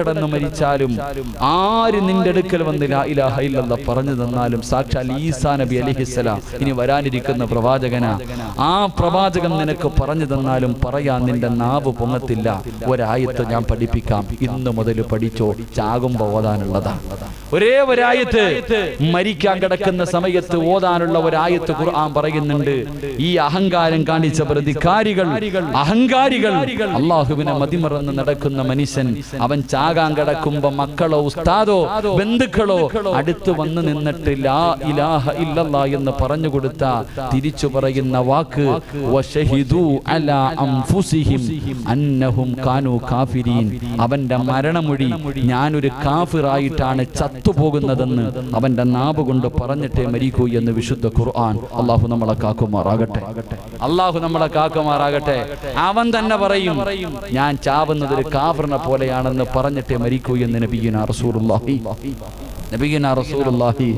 കടന്നു മരിച്ചാലും ആര് നിന്റെ അടുക്കൽ വന്ന് ലാ ഇലാഹ ഇല്ലല്ലാഹ് പറഞ്ഞു തന്നാലും സാക്ഷാൽ ഈസാ നബി അലൈഹിസ്സലാം ഇനി വരാനിരിക്കുന്ന പ്രവാചകനാ, ആ പ്രവാചകൻ നിനക്ക് പറഞ്ഞു തന്നാലും പറയാൻ നിന്റെ നാവ് പൊങ്ങത്തില്ല. ഒരായത്ത് ഞാൻ പഠിപ്പിക്കാം, ഇന്ന് മുതൽ പഠിച്ചോ, ചാകുമ്പോ ഓതാനുള്ളതാണ്. ഒരേ ഒരായത്ത് മരിക്കാൻ കിടക്കുന്ന സമയത്ത് ഓതാനുള്ള ഒരായത്ത് ഖുർആൻ പറയുന്നുണ്ട്. ഈ അഹങ്കാരം കാണിച്ച പ്രതികാരികൾ, അഹങ്കാരികൾ, അള്ളാഹുവിനെ മതിമറന്ന് നടക്കുന്ന മനുഷ്യൻ, അവൻ ചാകാൻ കിടക്കുമ്പോ മക്കളോ ഉസ്താദോ ബന്ധുക്കളോ അടുത്ത് വന്ന് നിന്നിട്ട് ലാ ഇലാഹ ഇല്ലല്ലാഹ് എന്ന് പറഞ്ഞു കൊടുത്ത തിരിച്ചു പറയുന്ന വാക്ക് വശഹിദു അലാ അൻഫുസിഹിം അന്നഹും കാനൂ കാഫിരീൻ. അവന്റെ മരണമൊഴി ഞാനൊരു കാഫിറായിട്ടാണ് ചത്തുപോകുന്നതെന്ന് അവന്റെ നാവ് കൊണ്ട് പറഞ്ഞിട്ടേ മരിക്കൂ എന്ന് വിശുദ്ധ ഖുർആൻ. അള്ളാഹു നമ്മളെ കാക്കുമാറാകട്ടെ, അള്ളാഹു നമ്മളെ കാക്കുമാറാകട്ടെ. അവൻ തന്നെ പറയും ഞാൻ ചാവുന്നത് ഒരു കാഫിറിനെ പോലെയാണെന്ന് പറഞ്ഞിട്ടേ മരിക്കൂ എന്ന് നബിയുനാ റസൂലുള്ളാഹി, നബിയുനാ റസൂലുള്ളാഹി.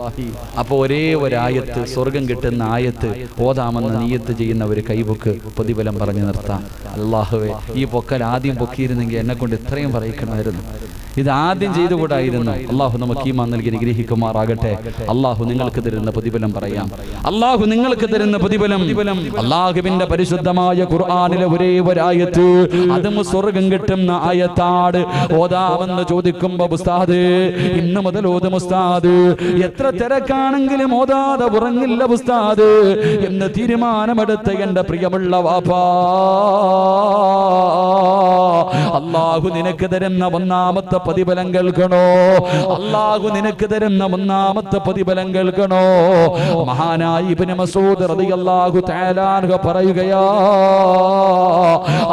അപ്പോൾ ഒരേ ഒരായത്ത്, സ്വർഗം കിട്ടുന്ന ആയത്ത് ഓതാമെന്ന് നിയ്യത്ത് ചെയ്യുന്നവർ കൈപൊക്ക്, പ്രതിഫലം പറഞ്ഞു നിർത്താം. അല്ലാഹുവേ, ഈ പൊക്കൽ ആദ്യം പൊക്കിയിരുന്നെങ്കിൽ എന്നെ കൊണ്ട് ഇത്രയും പറയിക്കണമായിരുന്നു, ഇത് ആദ്യം ചെയ്തുകൂടായിരുന്നു. അള്ളാഹു നമുക്ക് ഈമാൻ നൽകി അനുഗ്രഹിക്കുമാറാകട്ടെ. അള്ളാഹു നിങ്ങൾക്ക് തരുന്ന പ്രതിഫലം പറയാം, അള്ളാഹു നിങ്ങൾക്ക് തരുന്ന പ്രതിഫലം. അള്ളാഹുവിന്റെ പരിശുദ്ധമായ ഖുർആനിലെ ഒരേ ഒരായത്ത്, അതും സ്വർഗം കിട്ടുന്ന ആയത്താട്, ഓതാമെന്ന് ചോദിക്കുമ്പോ ഉസ്താദ് ഇന്ന് മുതൽ ഓതും ഉസ്താദ്, എത്ര തിരക്കാണെങ്കിലും ഓതാതെ ഉറങ്ങില്ല ഉസ്താദ് എന്ന് തീരുമാനമെടുത്ത എന്റെ പ്രിയമുള്ള വാപ്പാ, അള്ളാഹു നിനക്ക് തരുന്ന ഒന്നാമത്തെ പ്രതിഫലം കേൾക്കണോ? അള്ളാഹു നിനക്ക് തരുന്ന ഒന്നാമത്തെ പ്രതിഫലം കേൾക്കണോ? മഹാനായ ഇബ്നു മസ്ഊദ് റളിയല്ലാഹു തആല അൻഹു പറയുകയാ,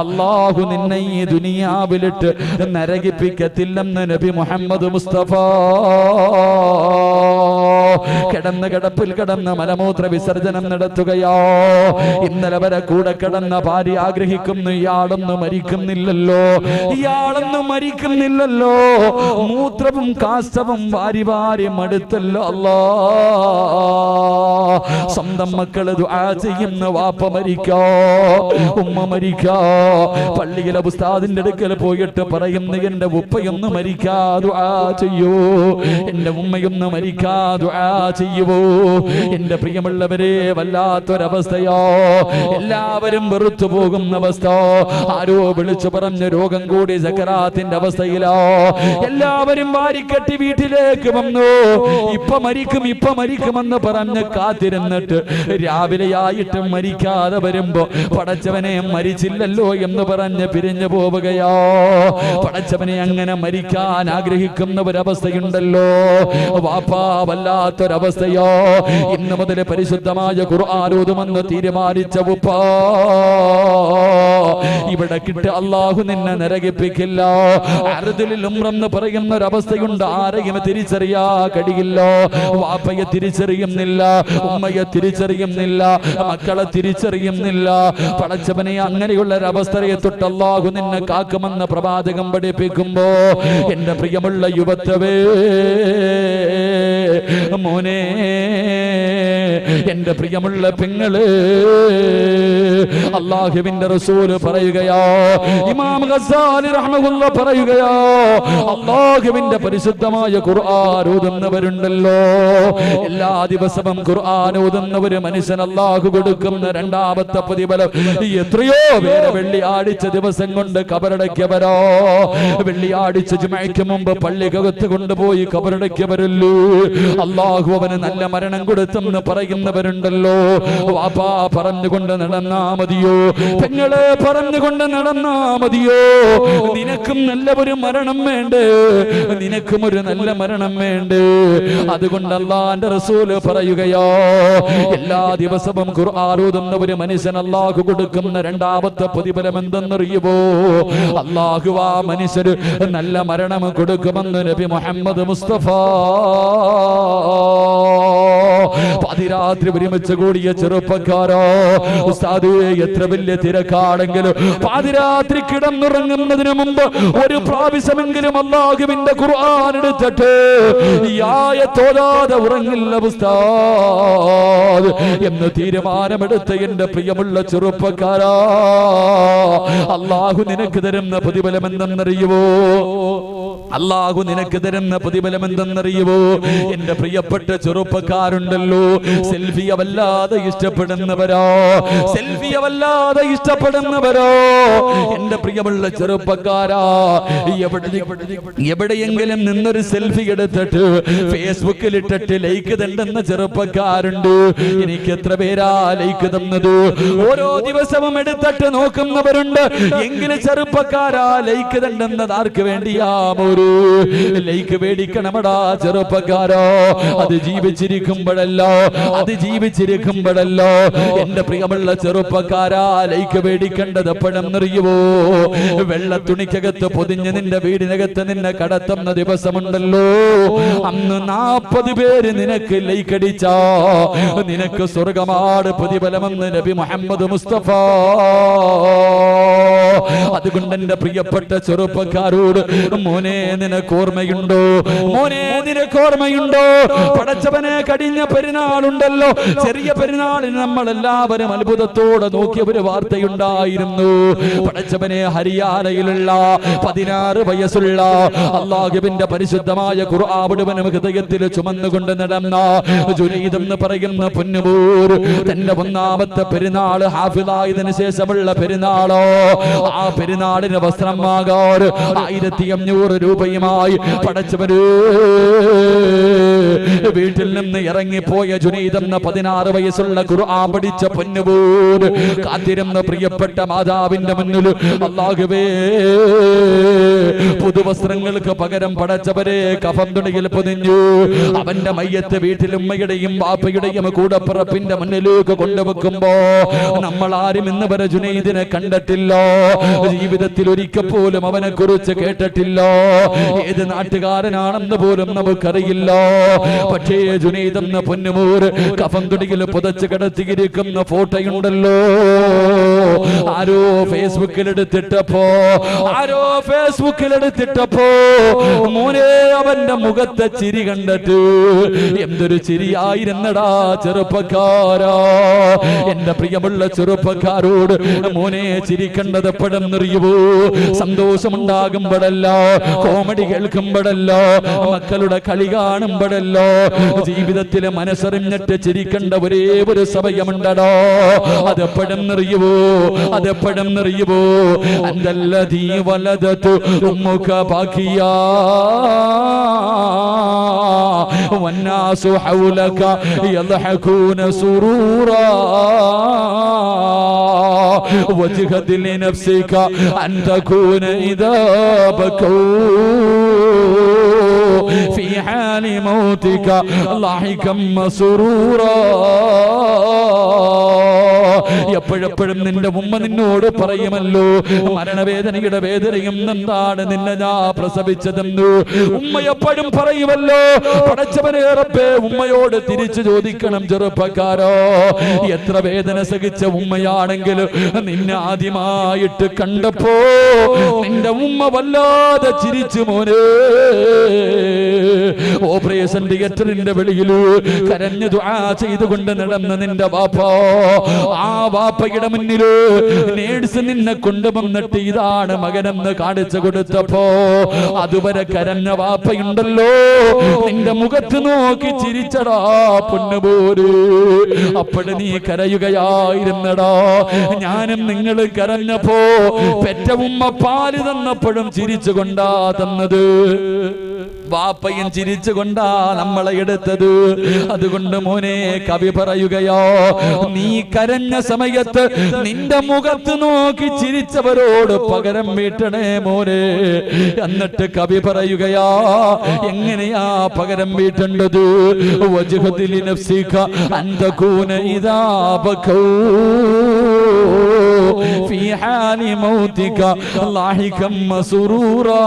അള്ളാഹു നിന്നെ ഈ ദുനിയാവിലിട്ട് നരകിപ്പിക്കത്തില്ലെന്ന് നബി മുഹമ്മദ് മുസ്തഫ. കിടന്ന് കിടപ്പിൽ കിടന്ന് മലമൂത്ര വിസർജനം നടത്തുകയോ, ഇന്നലെ വരെ കൂടെ കിടന്ന ഭാര്യ ആഗ്രഹിക്കുന്നു ഇയാളൊന്നും മരിക്കുന്നില്ലല്ലോ, ഇയാളൊന്നും മരിക്കുന്നില്ലല്ലോ, മൂത്രവും കാഷ്ടവും വാരി വാരി മടുത്തല്ലോ. അല്ലാ, സ്വന്തം മക്കള് ദുആ ചെയ്യുന്ന വാപ്പ മരിക്കോ, ഉമ്മ മരിക്കോ, പള്ളിയിലെ ഉസ്താദിന്റെ അടുക്കൽ പോയിട്ട് പറയുന്നു എന്റെ ഉപ്പയൊന്ന് മരിക്കാ ദുആ ചെയ്യൂ, എന്റെ ഉമ്മയൊന്ന് മരിക്കാ ദുആ ചെയ്യുവോ. എന്റെ പ്രിയമുള്ളവരെ, വല്ലാത്തൊരവസ്ഥയോ, എല്ലാവരും വെറുത്തു പോകുന്ന അവസ്ഥ. ആരോ വിളിച്ചു പറഞ്ഞ രോഗം കൂടി സക്കറാത്തിന്റെ അവസ്ഥയിലോ, എല്ലാവരും വാരിക്കെട്ടി വീട്ടിലേക്ക് വന്നു. ഇപ്പൊ മരിക്കും ഇപ്പൊ മരിക്കുമെന്ന് പറഞ്ഞ് കാത്തിരുന്നിട്ട് രാവിലെയായിട്ടും മരിക്കാതെ വരുമ്പോ പടച്ചവനെ മരിച്ചില്ലല്ലോ എന്ന് പറഞ്ഞ് പിരിഞ്ഞു പോവുകയോ. പടച്ചവനെ അങ്ങനെ മരിക്കാൻ ആഗ്രഹിക്കുന്ന ഒരവസ്ഥയുണ്ടല്ലോ വാപ്പാ, വല്ലാത്തൊരവസ്ഥയോ. ഇന്ന് മുതൽ പരിശുദ്ധമായ ഖുർആൻ ഓതുമെന്ന് തീരുമാനിച്ച ഉപ്പാ, ഇവിടെ കിട്ട് അള്ളാഹു നിന്നെ നരകിപ്പിക്കില്ല. അർദിൽ ഉംറെന്ന് പറയുന്ന ഒരവസ്ഥയുണ്ട്, ആരെയും തിരിച്ചറിയാ കഴിയില്ല. വാപ്പയെ തിരിച്ചറിയുന്നില്ല, ഉമ്മയെ തിരിച്ചറിയുന്നില്ല, മക്കളെ തിരിച്ചറിയുന്നില്ല. പടച്ചവനെ, അങ്ങനെയുള്ള ഒരവസ്ഥയെ തൊട്ട് അള്ളാഹു നിന്നെ കാക്കുമെന്ന് പ്രവാചകം പഠിപ്പിക്കുമ്പോ, എന്റെ പ്രിയമുള്ള യുവത്വവേ, മോനെ, എന്റെ പ്രിയമുള്ള പെങ്ങള്, അല്ലാഹുവിന്റെ റസൂൽ പറയുകയോ, ഇമാം ഗസാലി റഹ്മത്തുള്ളാഹി പറയുകയോ, അല്ലാഹുവിന്റെ പരിശുദ്ധമായ ഖുർആൻ ഓതുന്നവരുണ്ടല്ലോ, എല്ലാ ദിവസവും ഖുർആൻ ഓതുന്ന ഒരു മനുഷ്യൻ അല്ലാഹു കൊടുക്കുന്ന രണ്ടാമത്തെ പ്രതിഫലം എത്രയോ പേരെ വെള്ളിയാഴ്ച ദിവസം കൊണ്ട് കബറടക്കിയവരോ, വെള്ളിയാഴ്ച ജുമഅയ്ക്ക് മുമ്പ് പള്ളിക്കകത്ത് കൊണ്ടുപോയി കബറടക്കിയവരല്ലോ, അല്ലാഹു അവന് നല്ല മരണം കൊടുത്തെന്ന് പറയുന്നവരുണ്ടല്ലോ. വാപ്പാ പറഞ്ഞുകൊണ്ട് നടന്നാ മതിയോ, പെങ്ങളെ പറഞ്ഞുകൊണ്ട് നടന്നാ മതിയോ? നിനക്കും നല്ല ഒരു മരണം വേണ്ടേ, നിനക്കും ഒരു നല്ല മരണം വേണ്ടേ? അതുകൊണ്ട് അല്ലാഹുവിന്റെ റസൂൽ പറയുകയോ, എല്ലാ ദിവസവും ഖുർആൻ ഓതുന്ന ഒരു മനുഷ്യൻ അല്ലാഹു കൊടുക്കുന്ന രണ്ടാമത്തെ പ്രതിഫലം എന്തെന്നറിയുമോ? അല്ലാഹു ആ മനുഷ്യന് നല്ല മരണം കൊടുക്കുമെന്ന് നബി മുഹമ്മദ് മുസ്തഫ. പാതിരാത്രി ഒരുമിച്ച് കൂടിയ ചെറുപ്പക്കാരോ ഉസ്താദേ, എത്ര വലിയ തിരക്കാണെങ്കിലും പാതിരാത്രി കിടന്നുറങ്ങുന്നതിന് മുമ്പ് ഒരു പ്രാവശ്യമെങ്കിലും അല്ലാഹുവിന്റെ ഖുർആൻ എടുത്തിട്ട് ഈ ആയത്തോതാതെ ഉറങ്ങില്ല ഉസ്താദ് എന്ന് തീരുമാനമെടുത്ത എന്റെ പ്രിയമുള്ള ചെറുപ്പക്കാരാ, അല്ലാഹു നിനക്ക് തരുന്ന പ്രതിഫലം എന്തെന്നറിയുവോ? അല്ലാഹു നിനക്ക് തരുന്ന പ്രതിഫലം എന്തെന്നറിയുവോ? എന്റെ പ്രിയപ്പെട്ട ചെറുപ്പക്കാരുണ്ടല്ലോ, സെൽഫിയെ വല്ലാതെ ഇഷ്ടപ്പെടുന്നവരോ, സെൽഫിയെ വല്ലാതെ ഇഷ്ടപ്പെടുന്നവരോ, എന്റെ പ്രിയമുള്ള ചെറുപ്പക്കാരാ, എവിടെയെങ്കിലും നിന്നൊരു സെൽഫി എടുത്തിട്ട് ഫേസ്ബുക്കിൽ ഇട്ടിട്ട് ലൈക്ക് തണ്ടെന്ന ചെറുപ്പക്കാരുണ്ട്. എനിക്ക് എത്ര പേരാ ലൈക്ക് തന്നത്? ഓരോ ദിവസവും എടുത്തിട്ട് നോക്കുന്നവരുണ്ട്. എങ്കിലും ചെറുപ്പക്കാരാ, ലൈക്ക് തണ്ടെന്നത് ആർക്ക് വേണ്ടിയാമോ? ലൈക്ക് മേടിക്കണമടാ ചെറുപ്പക്കാരോ. അത് ജീവിച്ചിരിക്കുമ്പോഴല്ലോ, അത് ജീവിച്ചിരിക്കുമ്പോഴല്ലോ എന്റെ പ്രിയമുള്ള ചെറുപ്പക്കാരാ, ലൈക്ക് മേടിക്കേണ്ടത് എപ്പോഴെന്നറിയുവോ? വെള്ള തുണിക്കകത്ത് പൊതിഞ്ഞ് നിന്റെ വീടിനകത്ത് നിന്നെ കടത്തുന്ന ദിവസമുണ്ടല്ലോ, അന്ന് 40 പേര് നിനക്ക് ലൈക്ക് അടിച്ചാ നിനക്ക് സ്വർഗമാണ് പ്രതിഫലമെന്ന് നബി മുഹമ്മദ് മുസ്തഫ. അതുകൊണ്ട് എന്റെ പ്രിയപ്പെട്ട ചെറുപ്പക്കാരോട്, മോനെ നിനക്ക് ഓർമ്മയുണ്ടോ? മോനെ നിനക്ക് ഓർമ്മയുണ്ടോ? പടച്ചവനെ, കഴിഞ്ഞ പെരുന്നാളുണ്ടല്ലോ, ചെറിയ പെരുന്നാളിന് നമ്മൾ എല്ലാവരും അത്ഭുതത്തോടെ നോക്കിയ ഒരു വാർത്തയുണ്ടായിരുന്നു. പടച്ചവനെ, ഹരിയാനയിലുള്ള 16 വയസ്സുള്ള അല്ലാഹുവിന്റെ പരിശുദ്ധമായ ഖുർആൻ മുഴുവനും ഹൃദയത്തിൽ ചുമന്നുകൊണ്ട് നടന്ന ജുനൈദ് എന്ന് പറയുന്ന പൊന്നുമൂർ തന്റെ 1ാമത്തെ പെരുന്നാൾ ഹാഫിളായതിനു ശേഷമുള്ള പെരുന്നാളോ, ആ പെരുന്നാളിന് വസ്ത്രം വാങ്ങാൻ 1500 രൂപയുമായി പടച്ചവര് വീട്ടിൽ നിന്ന് ഇറങ്ങിപ്പോയ ജുനൈദ് എന്ന 16 വയസ്സുള്ള ഖുർആൻ പഠിച്ച പൊന്നുമൂർ കാത്തിരുന്ന പ്രിയപ്പെട്ട മാതാവിന്റെ മുന്നിൽ അല്ലാഹുവേ, പുതുവസ്ത്രങ്ങൾക്ക് പകരം പടച്ചവരെ കഫൻ തുണിയിൽ പൊതിഞ്ഞു അവന്റെ മയ്യത്ത് വീട്ടിൽ ഉമ്മയുടെയും ബാപ്പയുടെയും കൂടപ്പിറപ്പിന്റെ മുന്നിലേക്ക് കൊണ്ടുവെക്കുമ്പോ നമ്മൾ ആരും ഇന്ന് വരെ ജുനൈദിനെ കണ്ടിട്ടില്ല, ജീവിതത്തിൽ ഒരിക്കൽ പോലും അവനെ കുറിച്ച് കേട്ടിട്ടില്ല, ഏത് നാട്ടുകാരനാണെന്ന് പോലും നമുക്കറിയില്ല. പക്ഷേ ജുനൈദ് എന്ന പൊന്നുമൂർ കഫൻ തുണിയിൽ പുതച്ച് കിടത്തിയിരിക്കുന്ന ഫോട്ടോയുണ്ടല്ലോ, ആരോ ഫേസ്ബുക്കിൽ എടുത്തിട്ടപ്പോ മോനെ അവന്റെ മുഖത്തെ ചിരി കണ്ടിട്ട് എന്തൊരു ചിരിയായിരുന്നടാ ചെറുപ്പക്കാരാ. എന്റെ പ്രിയമുള്ള ചെറുപ്പക്കാരോട്, മോനെ ചിരിക്കേണ്ടത് എപ്പോഴെന്നറിയുവോ? സന്തോഷമുണ്ടാകുമ്പോഴല്ല, കോമഡി കേൾക്കുമ്പോഴല്ല, മക്കളുടെ കളി കാണുമ്പോഴല്ലോ, ജീവിതത്തിലെ മനസ്സറിഞ്ഞിട്ട് ചിരിക്കേണ്ട ഒരേ ഒരു സമയമുണ്ടടോ. അതെപ്പോഴെന്നറിയുവോ? അതെപ്പോഴെന്നറിയുവോ? അന്തല്ലദീ വലദതു ഉമ്മുക ബാക്കിയാ വന്നാസു ഹൗലക യദ്ഹകൂന സുറൂറാ വജ്ഹദ് ലിനഫ്സിക അൻ തകൂന ഇദാ ബകൂ ഫീ ഹാലി മൗതിക ലാഹികം മസ്റൂറാ. എപ്പോഴെപ്പോഴും നിന്റെ ഉമ്മ നിന്നോട് പറയുമല്ലോ, മരണവേദനയുടെ വേദനയും എന്താണ് നിന്നെ ഞാൻ പ്രസവിച്ചതെന്ന്. ഉമ്മ എപ്പോഴും പറയുമല്ലോ, പടച്ചവനെ റബ്ബേ, ഉമ്മയോട് തിരിച്ചു ചോദിക്കണം ചെറുപ്പക്കാരോ, എത്ര വേദന സഹിച്ച ഉമ്മയാണെങ്കിലും നിന്നെ ആദ്യമായിട്ട് കണ്ടപ്പോ നിന്റെ ഉമ്മ വല്ലാതെ ചിരിച്ചു മോനെ. ഓപ്പറേഷൻ തിയേറ്ററിന്റെ വെളിയിൽ കരഞ്ഞു ദുആ ചെയ്തുകൊണ്ട് നടന്ന നിന്റെ ബാപ്പ, ആ ബാപ്പയുടെ മുന്നില് നേഴ്സ് നിന്നെ കൊണ്ടുവന്നിട്ട് ഇതാണ് മകനെന്ന് കാണിച്ചു കൊടുത്തപ്പോ അതുവരെ കരഞ്ഞ ബാപ്പയുണ്ടല്ലോ, നിന്റെ മുഖത്ത് നോക്കി ചിരിച്ചടാ പൊന്നുപോര്. അപ്പോഴ് നീ കരയുകയായിരുന്നടാ. ഞാനും നിങ്ങൾ കരഞ്ഞപ്പോ പെറ്റ ഉമ്മ പാല് തന്നപ്പോഴും ചിരിച്ചുകൊണ്ടാ തന്നത്, ബാപ്പയും ചിരിച്ചുകൊണ്ടാ നമ്മളെ എടുത്തത്. അതുകൊണ്ട് മോനെ, കവി പറയുകയോ, നീ കരഞ്ഞ സമയത്ത് നിന്റെ മുഖത്ത് നോക്കി ചിരിച്ചവരോട് പകരം വീട്ടണേ മോനെ. എന്നിട്ട് കവി പറയുകയാ, എങ്ങനെയാ പകരം വീട്ടേണ്ടത്? വജ്ഹദ് ലിനഫ്സിക അൻ തകൂന ഇദാ ബകൂ ഫീ ഹാലി മൗതിക ലാഹികം മസ്റൂറാ.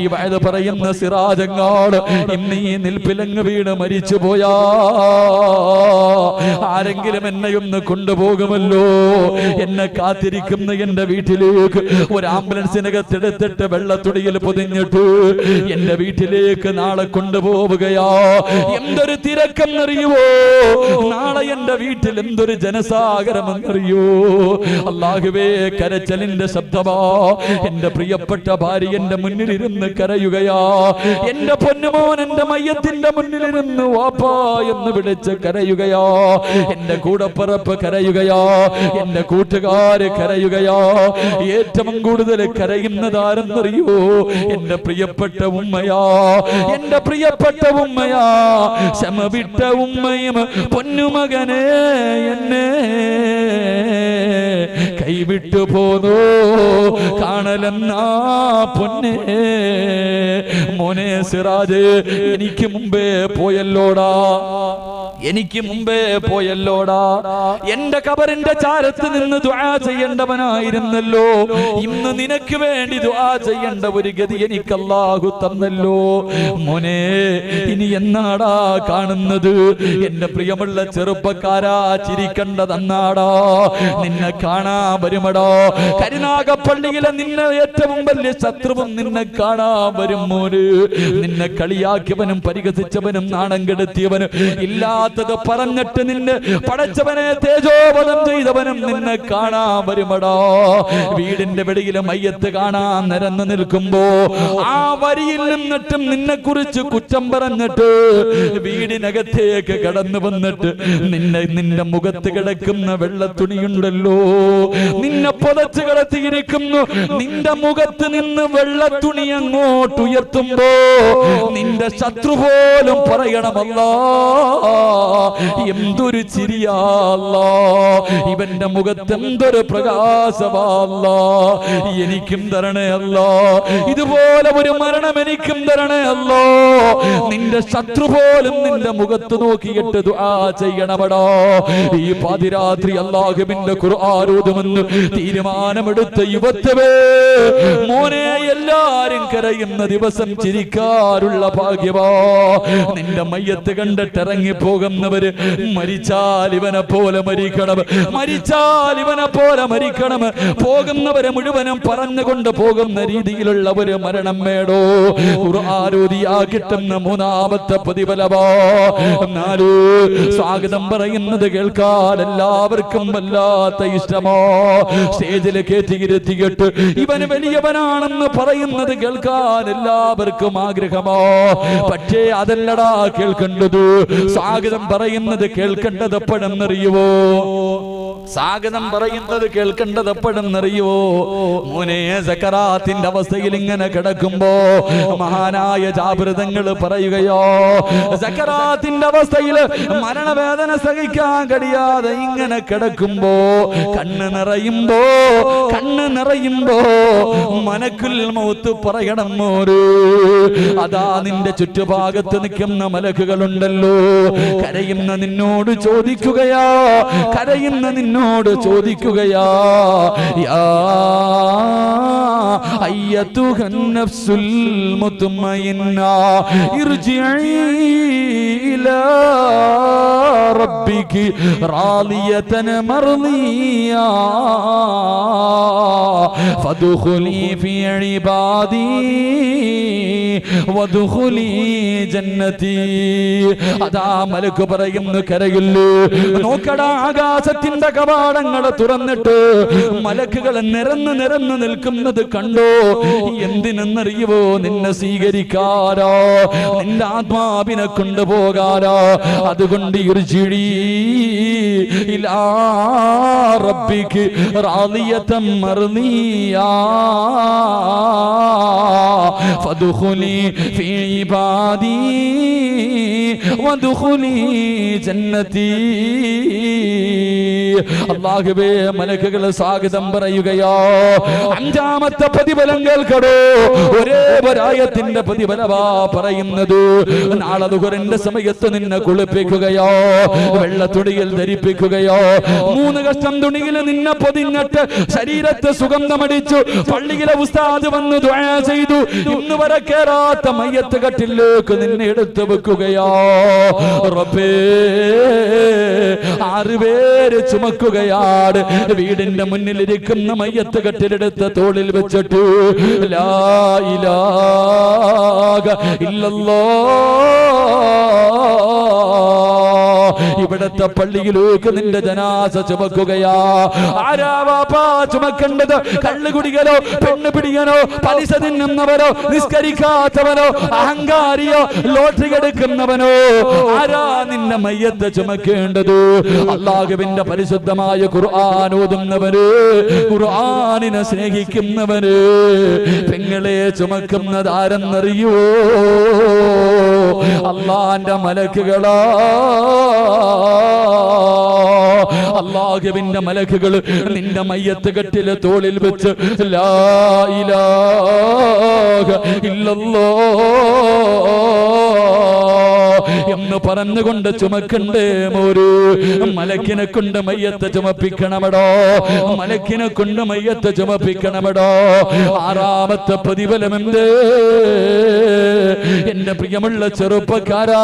ഈ വയത് പറയുന്ന സിറാജങ്ങാട് ഇന്ന് ഈ നിൽപ്പിലങ്ങ് വീണ് മരിച്ചു പോയാ ആരെങ്കിലും എന്നെ ഒന്ന് കൊണ്ടുപോകുമല്ലോ. എന്നെ കാത്തിരിക്കുന്ന എന്റെ വീട്ടിലേക്ക് ഒരു ആംബുലൻസിനകത്തെടുത്തിട്ട് വെള്ളത്തുടിയിൽ പൊതിഞ്ഞിട്ട് എന്റെ വീട്ടിലേക്ക് നാളെ കൊണ്ടുപോവുകയാ. എന്തൊരു തിരക്കെന്നറിയുവോ, നാളെ എന്റെ വീട്ടിൽ എന്തൊരു ജനസാഗരമെന്നറിയോ. അല്ലാഹുവേ, കരച്ചലിന്റെ ശബ്ദമാ. എന്റെ പ്രിയപ്പെട്ട ഭാര്യ എന്റെ മുന്നിലിരുന്ന് കരയുകയാ. എന്റെ പൊന്നുമോൻ എന്റെ മയ്യത്തിന്റെ മുന്നിലിരുന്ന് വാപ്പാ എന്ന് വിളിച്ച് കരയുകയാ. എന്റെ കൂടപ്പറപ്പ് കരയുകയാ. എന്റെ കൂട്ടുകാര് കരയുകയാ. ഏറ്റവും കൂടുതൽ കരയുന്നതാരെന്നറിയോ? എന്റെ പ്രിയപ്പെട്ട ഉമ്മയാ. എന്റെ പ്രിയപ്പെട്ട ഉമ്മയാ. ശമവിട്ട ഉമ്മയും പൊന്നുമകനെ എന്നെ കൈവിട്ടു പോന്നോ കാണലെന്നാ പൊന്നെ. മോനെ സിറാജ്, എനിക്ക് മുമ്പേ പോയല്ലോടാ, എനിക്ക് മുമ്പേ പോയല്ലോടാ. എന്റെ ഖബറിന്റെ ചാരത്ത് നിന്ന് ദുആ ചെയ്യേണ്ടവനായിരുന്നല്ലോ. ഇന്ന് നിനക്ക് വേണ്ടി ദുആ ചെയ്യേണ്ട ഒരു ഗതി എനിക്ക് അല്ലാഹു തന്നല്ലോ. മോനെ, ഇനി എന്നാടാ കാണുന്നത്? എന്റെ പ്രിയമുള്ള ചെറുപ്പക്കാരാ, ചിരിക്കണ്ടതന്നാടാ. നിന്നെ കാണാൻ വരുമടാ. കരുനാഗപ്പള്ളിയിലെ നിന്നെ ഏറ്റവും വലിയ ശത്രുവും നിന്നെ കാണാൻ വരും മോന്. നിന്നെ കളിയാക്കിയവനും പരിഹസിച്ചവനും നാണം കെടുത്തിയവനും ഇല്ലാത്തത് പറഞ്ഞിട്ട് നിന്നെ പടച്ചവനെ തേജോവധം ചെയ്തവനും നിന്നെ കാണാൻ വരുമടാ. വീടിന്റെ വെളിയിലെ മയ്യത്ത് കാണാൻ നിരന്നു നിൽക്കുമ്പോ ആ വരിയിൽ നിന്നിട്ടും നിന്നെ കുറിച്ച് കുറ്റം പറഞ്ഞിട്ട് വീടിനകത്തേക്ക് കടന്നു വന്നിട്ട് നിന്റെ മുഖത്ത് കിടക്കുന്ന വെള്ളത്തുണിയുണ്ടല്ലോ, നിന്നെ പുതച്ച് കിടത്തിയിരിക്കുന്നു. നിന്റെ മുഖത്ത് നിന്ന് വെള്ളത്തുണി അങ്ങോട്ട് ഉയർത്തുമ്പോ നിന്റെ ശത്രു പോലും പറയണമല്ലോ, എന്തൊരു ചിരിയാല്ലോ, ഇവന്റെ മുഖത്ത് എന്തൊരു പ്രകാശമാല്ലോ. എനിക്കും തരണേ അല്ലോ, ഇതുപോലെ ഒരു മരണം എനിക്കും തരണേ അല്ലോ. നിന്റെ ശത്രു പോലും നിന്റെ മുഖത്ത് നോക്കിയിട്ട് ദുആ ചെയ്യണമടോ. ഈ പാതിരാത്രി അല്ലാഹുവിന്റെ ഖുർആൻ ഓതുമെന്ന് തീരുമാനമെടുത്ത യുവത്വേ, മോനെ, എല്ലാരും കരയുന്ന ദിവസം ചിരിക്കാറുള്ള ഭാഗ്യവാ. നിന്റെ മയ്യത്ത് കണ്ടിട്ട് ഇറങ്ങി പോകുന്നവര് മരിച്ചാൽ ഇവനെ പോലെ മരിക്കണം, മരിച്ചാൽ ഇവനെ പോലെ മരിക്കണം. പോകുന്നവരെ മുഴുവനും പറഞ്ഞുകൊണ്ട് പോകുന്ന രീതിയിലുള്ള ഒരു മരണം വേടോ. ഖുർആനോദിയാ കിട്ടുന്ന മൂന്നാമത്തെ പ്രതിഫലമാ. നാല്, സ്വാഗതം പറയുന്നത് കേൾക്കാൻ എല്ലാവർക്കും വല്ലാത്ത ഇഷ്ടമോ. സ്റ്റേജിൽ കയറ്റിയിരുത്തിയിട്ട് ഇവന് വലിയവനാണെന്ന് പറയുന്നത് കേൾക്കാൻ എല്ലാവർക്കും ആഗ്രഹമോ. പക്ഷേ അതല്ലടാ കേൾക്കേണ്ടത്. സ്വാഗതം പറയുന്നത് കേൾക്കേണ്ടത് എപ്പോഴെന്നറിയുവോ? സ്വാഗതം പറയുന്നത് കേൾക്കേണ്ടത് എപ്പോഴെന്നറിയുവോ? മോനെ, സക്കറാത്തിന്റെ അവസ്ഥയിൽ ഇങ്ങനെ കിടക്കുമ്പോ മഹാനായ ജാബിർ പറയുകയോ, സക്കറാത്തിന്റെ അവസ്ഥയിൽ മരണവേദന സഹിക്കാൻ കഴിയാതെ ഇങ്ങനെ കിടക്കുമ്പോ കണ്ണ് നിറയുമ്പോ മലക്കുൽ മൗത്ത് പറയണം മോര്, അതാ നിന്റെ ചുറ്റുഭാഗത്ത് നിൽക്കുന്ന മലക്കുകളുണ്ടല്ലോ, കരയുന്ന നിന്നോട് ചോദിക്കുകയാ, കരയുന്ന നിന്നോട് ചോദിക്കുകയാ, യാ അയ്യതുഹൻ നഫ്സുൽ മുത്മയിന്ന ഇർജിഇ ഇലാ റബ്ബികി റാളിയതൻ മർളിയാ ഫദ്ഖുലി ഫീ ഇബാദി വദ്ഖുലി ജന്നതി. അതാ മലക്ക് പറയുന്നു, കരയില്ലു. നോക്കടാ, ആകാശത്തിന്റെ കവാടങ്ങൾ തുറന്നിട്ട് മലക്കുകൾ നിരന്ന് നിൽക്കുന്നത് കണ്ടോ? എന്തിനെന്നറിയുവോ? നിന്നെ സ്വീകരിക്കാരോ, നിന്റെ ആത്മാവിനെ കൊണ്ടുപോകാരോ. അതുകൊണ്ട് ഇർജിഇ ഇലാ റബ്ബികി റാളിയതൻ മർളിയാ ഫദ്ഖുലി ഫീ ഇബാദി വദ്ഖുലി ജന്നതി. അല്ലാഹുവേ, മലക്കുകൾ സ്വാഗതം പറയുകയോ. അഞ്ചാമത്തെ പ്രതിഫലം കേൾക്കടോ. ഒരേ ഒരായത്തിന്റെ പ്രതിഫലമാ പറയുന്നത്. നാളെ ദുഹറിന്റെ സമയത്ത് നിന്നെ കുളിപ്പിക്കുകയോ, വെള്ളത്തുണിയിൽ ധരിപ്പിക്കുകയോ, 3 കഷ്ണം തുണിയിൽ നിന്നെ പൊതിഞ്ഞിട്ട് ശരീരത്തെ സുഗന്ധമടിച്ചു പള്ളിയിലെ ഉസ്താദ് വന്ന് ദുആ ചെയ്തു, ഇന്ന് വരെ കേറാത്ത മയ്യത്ത് കട്ടിലേക്ക് നിന്നെ എടുത്തു വെക്കുകയോ റബ്ബേ 6 പേര് ചുമക്കുകയാണ് വീടിന്റെ മുന്നിലിരിക്കുന്ന മയ്യത്ത് കട്ടിലെടുത്ത് തോളിൽ വെച്ചിട്ട് ലാ ഇലാഹ ഇല്ലല്ലാഹ് ഇവിടത്തെ പള്ളിയിലേക്ക് നിന്റെ ജനാസ ചുമക്കുകയാ ആരാവാപ്പാ ചുമക്കേണ്ടത് കള്ളുകുടികനോ പെണ്ണ് പിടികനോ പലിശ തിന്നുന്നവനോ നിസ്കരിക്കാത്തവനോ അഹങ്കാരിയോ ലോട്ടറി എടുക്കുന്നവനോ ആരാ നിന്റെ മയ്യത്ത് ചുമക്കേണ്ടത് അല്ലാഹുവിന്റെ പരിശുദ്ധമായ ഖുർആൻ ഓതുന്നവന് ഖുർആനിനെ സ്നേഹിക്കുന്നവന് പെങ്ങളെ ചുമക്കുന്നത് ആരെന്നറിയോ അല്ലാഹുവിന്റെ മലക്കുകളാ അല്ലാഹുവിന്റെ മലക്കുകൾ നിന്റെ മയ്യത്ത് കട്ടിലെ തോളിൽ വെച്ച് ലാ ഇലാഹ ഇല്ലല്ലാഹ് എന്ന് പറഞ്ഞുകൊണ്ട് ചുമക്കണ്ടേ മോര് മലക്കിനെ കൊണ്ട് മയ്യത്ത് ചുമപ്പിക്കണമടോ മലക്കിനെ കൊണ്ട് മയ്യത്ത് ചുമപ്പിക്കണമടോ 6ാമത്തെ പ്രതിഫലം എന്തേ എന്റെ പ്രിയമുള്ള ചെറുപ്പക്കാരാ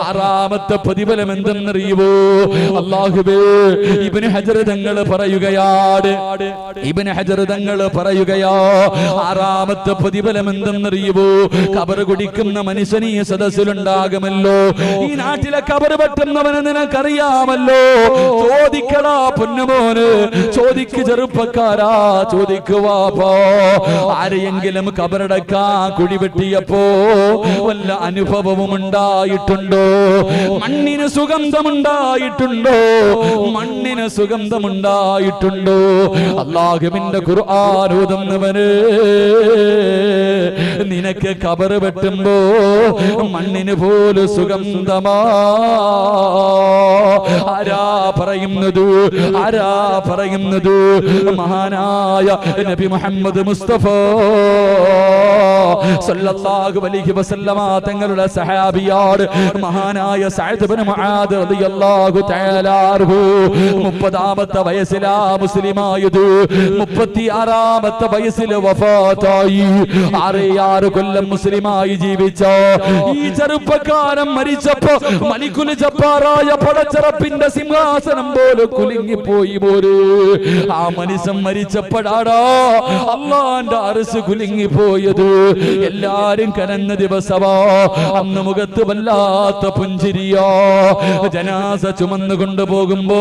6ാമത്തെ പ്രതിഫലം എന്തെന്നറിയുവോ അല്ലാഹുവേ ഇബ്നു ഹജർ തങ്ങൾ പറയുകയാണ് ഇബ്നു ഹജർ തങ്ങൾ പറയുകയാ 6ാമത്തെ പ്രതിഫലം എന്തെന്നറിയുവോ ഖബർ കുടിക്കുന്ന മനുഷ്യൻ ഈ സദസ്സിലുണ്ടാകുമല്ലോ ഈ നാട്ടിലെ ഖബർ വെട്ടുന്നവനെ നിനക്കറിയാമല്ലോ ചോദിക്കടാ പൊന്നുമോന് ചോദിക്ക് ചെറുപ്പക്കാരാ ചോദിക്കുവാപ്പോ ആരെയെങ്കിലും ഖബറടക്കാൻ കുഴി വെട്ടിയപ്പോ വല്ല അനുഭവവും ഉണ്ടായിട്ടുണ്ടോ മണ്ണിന് സുഗന്ധമുണ്ടായിട്ടുണ്ടോ മണ്ണിന് സുഗന്ധമുണ്ടായിട്ടുണ്ടോ അല്ലാഹുവിന്റെ ഖുർആൻ ഓതുന്നവന് നിനക്ക് ഖബർ വെട്ടുമ്പോ മണ്ണിന് പോലും സുഗന്ധമാ ആരാ പറയുന്നത് മഹാനായ നബി മുഹമ്മദ് മുസ്തഫ സല്ലല്ലാഹു അലൈഹി വസല്ലമ തങ്ങളുടെ സഹാബിയാണ് മഹാനായ സഅദ് ഇബ്നു മുആദ് റളിയല്ലാഹു തആല അൻഹു 30ാമത്തെ വയസ്സിലാ മുസ്ലിമായത് 36ാമത്തെ വയസ്സിൽ വഫാത്തായി 6 കൊല്ലം മുസ്ലിമായി ജീവിച്ച ഈ ചെറുപ്പക്കാരൻ മരിച്ചപ്പോ മലിക്കുൽ ജബ്ബാറായ പടച്ചറപ്പിന്റെ സിംഹാസനം പോലെ കുലുങ്ങിപ്പോയി പോര് ആ മനുഷ്യൻ മരിച്ചപ്പോഴാടാ അല്ലാഹുവിന്റെ അർശ് കുലുങ്ങിപ്പോയത് എല്ലാരും കരഞ്ഞ ദിവസമാ അന്ന് മുഖത്ത് വല്ലാത്ത പുഞ്ചിരിയോ ജനാസ ചുമന്നു കൊണ്ടുപോകുമ്പോ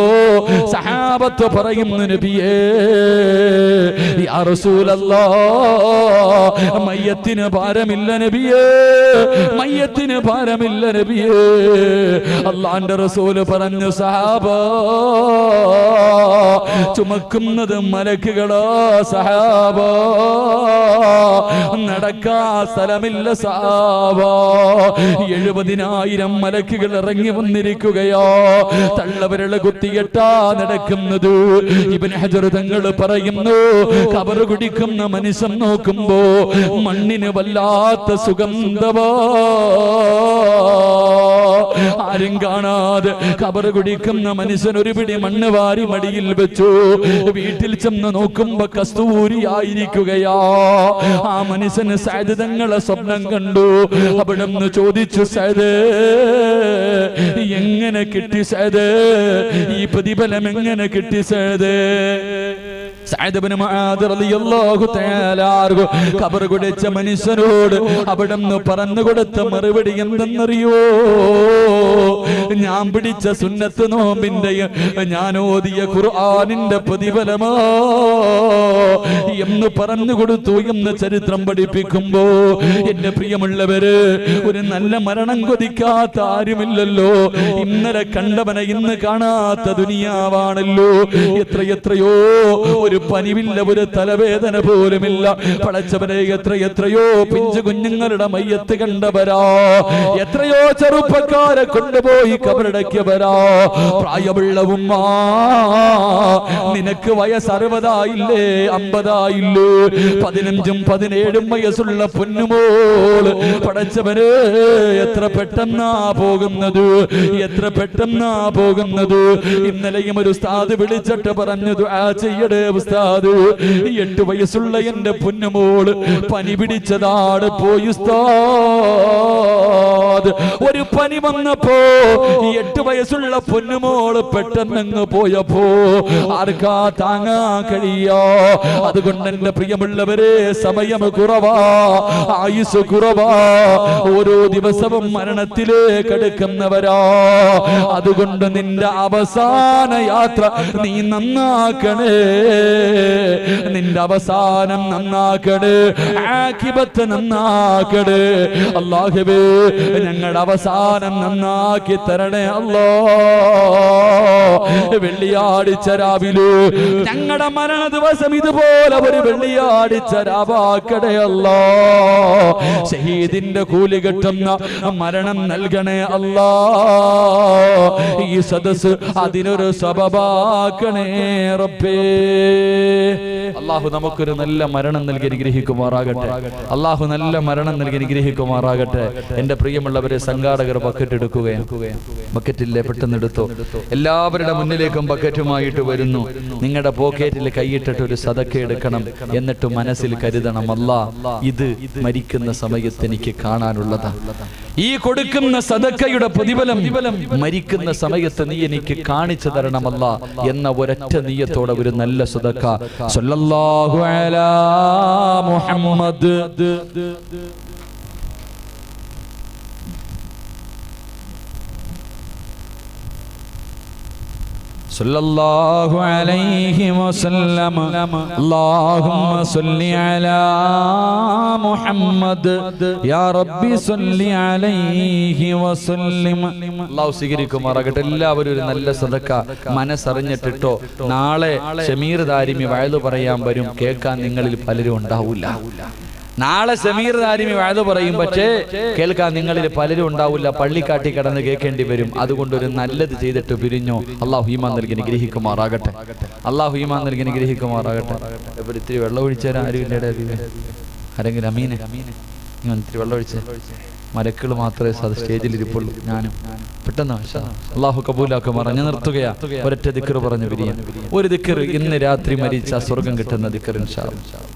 സഹാബത്ത് പറയുന്നു നബിയേ യാ റസൂലല്ലാഹ് മയ്യത്തിന് ഭാരമില്ല നബിയേ മയ്യത്തിന് ഭാരമില്ല നബിയേ അല്ലാഹുവിന്റെ റസൂല് പറഞ്ഞു സഹാബ ചുമക്കുന്നത് മലക്കുകളോ സഹാബ നടക്കാ സ്ഥലമില്ല സഹാബ 70,000 മലക്കുകൾ ഇറങ്ങി വന്നിരിക്കുകയോ തള്ളവരള് കുത്തിയെട്ടാ നടക്കുന്നത് ഇബ്നു ഹജർ തങ്ങൾ പറയുന്നു ഖബർ കുടിക്കുന്ന മനുഷ്യൻ നോക്കുമ്പോ മണ്ണിന് വല്ലാത്ത സുഗന്ധമോ ആരും കാണാതെ ഖബർ കുടിക്കുന്ന മനുഷ്യൻ ഒരു പിടി മണ്ണ് വാരി മടിയിൽ വെച്ചു വീട്ടിൽ ചെന്ന് നോക്കുമ്പോ കസ്തൂരി ആയിരിക്കുകയാ ആ മനുഷ്യന് സഅദ് തങ്ങളെ സ്വപ്നം കണ്ടു അവിടെ നിന്ന് ചോദിച്ചു സഅദ് എങ്ങനെ കിട്ടി സഅദ് ഈ പ്രതിഫലം എങ്ങനെ കിട്ടി സഅദ് സഅദ് ഇബ്നു മുആദ് റളിയല്ലാഹു തആല അൻഹു ഖബർ കുടിച്ച മനുഷ്യനോട് അവിടുന്ന് പറഞ്ഞു കൊടുത്ത മറുപടി എന്തെന്നറിയോ ഞാൻ പിടിച്ച സുന്നത്ത് നോമ്പിന്റെ ഞാൻ ഓതിയ ഖുർആനിന്റെ പ്രതിഫലമോ എന്ന് പറഞ്ഞു കൊടുത്തു എന്ന് ചരിത്രം പഠിപ്പിക്കുമ്പോ എന്റെ പ്രിയമുള്ളവര് ഒരു നല്ല മരണം കൊതിക്കാത്ത ആരുമില്ലല്ലോ ഇന്നലെ കണ്ടവനെ ഇന്ന് കാണാത്ത ദുനിയാവാണല്ലോ എത്രയോ ഒരു പനിവില്ല ഒരു തലവേദന പോലുമില്ല പടച്ചവനെ എത്രയോ പിഞ്ചു കുഞ്ഞുങ്ങളുടെ മയ്യത്ത് കണ്ടവരാ എത്രയോ ചെറുപ്പക്കാരെ കൊണ്ടുപോയി കബറടക്കിയവരാ പ്രായമുള്ള ഉമ്മ നിനക്ക് വയസ്സ് 60 ആയില്ലേ 50 ആയില്ലേ 15 17 വയസ്സുള്ള പൊന്നുമോള് പടച്ചവനെ എത്ര പെട്ടെന്നാ പോകുന്നത് ഇന്നലെയും ഒരു ഉസ്താദ് വിളിച്ചിട്ട് പറഞ്ഞു ദുആ ചെയ്യടേ ഉസ്താദ് 8 വയസ്സുള്ള എന്റെ പൊന്നുമോള് പനി പിടിച്ചതാണ് പോയി ഉസ്താദ്. ഒരു പനി വന്നപ്പോ 8 വയസ്സുള്ള പൊന്നുമോള് പെട്ടെന്നങ്ങ് പോയപ്പോ ആർക്കാ താങ്ങാൻ കഴിയോ? അതുകൊണ്ട് എന്റെ പ്രിയമുള്ളവരെ, സമയം കുറവാ, ആയുസ് കുറവാ, ഓരോ ദിവസവും മരണത്തിലേക്ക് അടുക്കുന്നവരാ. അതുകൊണ്ട് നിന്റെ അവസാന യാത്ര നീ നന്നാക്കണേ, നിന്റെ അവസാനം നന്നാക്കണേ, ആഖിബത്ത് നന്നാക്കണേ. അല്ലാഹുവേ, ഞങ്ങളുടെ അവസാനം നന്നാക്കി തരണേ അല്ലാ. വെള്ളിയാഴ്ച രാവിലെ ഞങ്ങളുടെ മരണ ദിവസം ഇതുപോലെ ഒരു വെള്ളിയാഴ്ച രാവാക്കണേ അല്ലാ. ഷഹീദിന്റെ കൂലി കിട്ടുന്ന മരണം നൽകണേ അല്ലാ. ഈ സദസ് അതിനൊരു സബബാക്കണേ റബ്ബേ. അല്ലാഹു നമുക്കൊരു നല്ല മരണം നൽകി അനുഗ്രഹിക്കുമാറാകട്ടെ. അല്ലാഹു നല്ല മരണം നൽകി അനുഗ്രഹിക്കുമാറാകട്ടെ. എന്റെ പ്രിയമുള്ളവരെ, സംഘാടകർ ബക്കറ്റ് എടുക്കുകയാണ്. ബക്കറ്റില്ലേ? പെട്ടെന്ന് എടുത്തോ. എല്ലാവരുടെ മുന്നിലേക്കും ബക്കറ്റുമായിട്ട് വരുന്നു. നിങ്ങളുടെ പോക്കറ്റിൽ കൈയിട്ടിട്ട് ഒരു സദക്ക എടുക്കണം. എന്നിട്ട് മനസ്സിൽ കരുതണം, അല്ലാ, ഇത് മരിക്കുന്ന സമയത്ത് എനിക്ക് കാണാനുള്ളതാ. ഈ കൊടുക്കുന്ന സദക്കയുടെ പ്രതിഫലം മരിക്കുന്ന സമയത്ത് നീ എനിക്ക് കാണിച്ചു തരണമല്ല എന്ന ഒരൊറ്റ നിയ്യത്തോടെ ഒരു നല്ല സദക്ക. സല്ലല്ലാഹു അലാ മുഹമ്മദ്. സല്ലല്ലാഹു അലൈഹി വസല്ലം. അല്ലാഹുമ്മ സല്ലി അലാ മുഹമ്മദ് യാ റബ്ബി സല്ലി അലൈഹി വസല്ലം. അല്ലാഹു സ്വീകരിക്കുമാറാകട്ടെ. എല്ലാവരും ഒരു നല്ല സദക്ക മനസ്സറിഞ്ഞിട്ടോ. നാളെ ഷമീർ ദാരിമി വഅദ് പറയാൻ വരും. കേൾക്കാൻ നിങ്ങളിൽ പലരും ഉണ്ടാവില്ല. നാളെ സമീർ ദാരിമി വഅദ് പറയും, പക്ഷേ കേൾക്കാൻ നിങ്ങളിൽ പലരും ഉണ്ടാവില്ല. പള്ളിക്കാട്ടി കടന്ന് കേൾക്കേണ്ടി വരും. അതുകൊണ്ട് ഒരു നല്ലത് ചെയ്തിട്ട് പിരിഞ്ഞോ. അല്ലാഹു ഈമാൻ നൽകി അനുഗ്രഹിക്കുമാറാകട്ടെ. അല്ലാഹു ഈമാൻ നൽകി അനുഗ്രഹിക്കുമാറാകട്ടെ. ഇപ്പോൾ ഇത്തിരി വെള്ളം ഒഴിച്ചാൽ ആരും ഇല്ല. ആരെങ്കിലും അമീനെ ഇത്തിരി വെള്ളം ഒഴിച്ചേ. മലക്കൾ മാത്രമേ സ്റ്റേജിൽ ഇരിപ്പുള്ളൂ. ഞാനും പെട്ടെന്ന് അല്ലാഹു കബൂലാക്കും. പറഞ്ഞു നിർത്തുകയാ. ഒരൊറ്റ ദിക്ർ പറഞ്ഞു പിരിയാൻ. ഒരു ദിക്ർ, ഇന്ന് രാത്രി മരിച്ച സ്വർഗം കിട്ടുന്ന ദിക്ർ ഇൻഷാ അല്ലാഹ്.